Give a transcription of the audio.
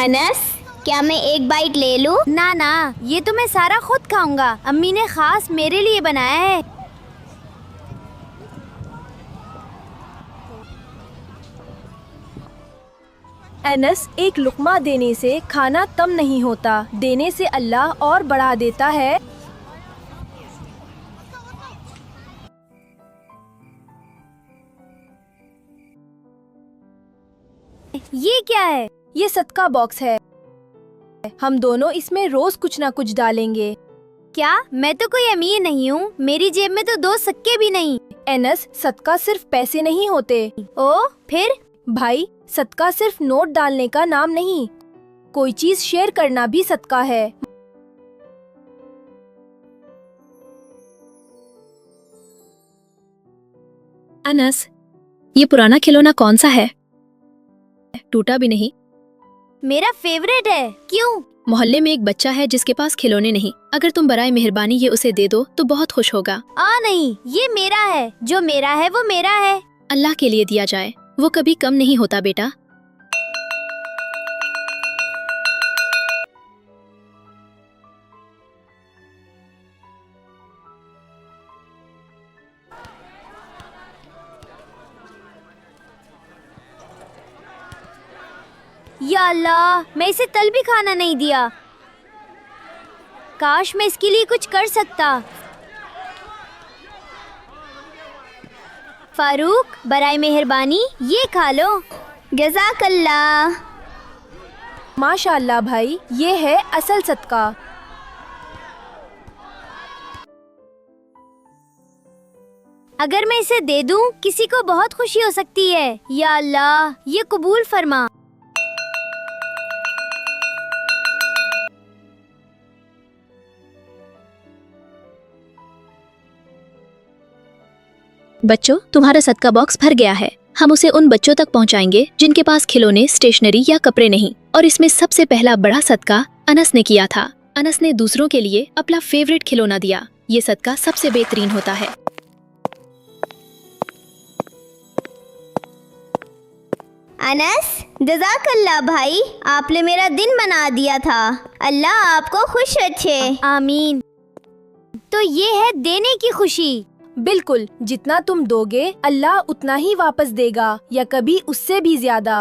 अनस, क्या मैं एक बाइट ले लूं? ना ना, ये तो मैं सारा खुद खाऊंगा। अम्मी ने खास मेरे लिए बनाया है। अनस, एक लुक्मा देने से खाना कम नहीं होता, देने से अल्लाह और बढ़ा देता है। ये क्या है? ये सदका बॉक्स है। हम दोनों इसमें रोज कुछ ना कुछ डालेंगे। क्या? मैं तो कोई अमीर नहीं हूँ, मेरी जेब में तो 2 सिक्के भी नहीं। अनस, सदका सिर्फ पैसे नहीं होते। ओ, फिर? भाई, सदका सिर्फ नोट डालने का नाम नहीं, कोई चीज शेयर करना भी सदका है। अनस, ये पुराना खिलौना कौन सा है? टूटा भी नहीं। मेरा फेवरेट है। क्यों? मोहल्ले में एक बच्चा है जिसके पास खिलौने नहीं। अगर तुम बराए मेहरबानी ये उसे दे दो तो बहुत खुश होगा। नहीं, ये मेरा है। जो मेरा है वो मेरा है। अल्लाह के लिए दिया जाए, वो कभी कम नहीं होता बेटा। या अल्लाह, मैं इसे तल भी खाना नहीं दिया। काश मैं इसके लिए कुछ कर सकता। फारूक, बराए मेहरबानी ये खा लो। जज़ाकल्लाह। माशाअल्लाह भाई, ये है असल सदका। अगर मैं इसे दे दूं, किसी को बहुत खुशी हो सकती है। या अल्लाह, ये कबूल फरमा। बच्चों, तुम्हारा सदका बॉक्स भर गया है। हम उसे उन बच्चों तक पहुंचाएंगे जिनके पास खिलौने, स्टेशनरी या कपड़े नहीं। और इसमें सबसे पहला बड़ा सदका अनस ने किया था। अनस ने दूसरों के लिए अपना फेवरेट खिलौना दिया। ये सदका सबसे बेहतरीन होता है। अनस, जज़ाकल्लाह भाई, आपने मेरा दिन बना दिया था। अल्लाह आपको खुश रखे। आमीन। तो ये है देने की खुशी। बिल्कुल, जितना तुम दोगे अल्लाह उतना ही वापस देगा, या कभी उससे भी ज्यादा।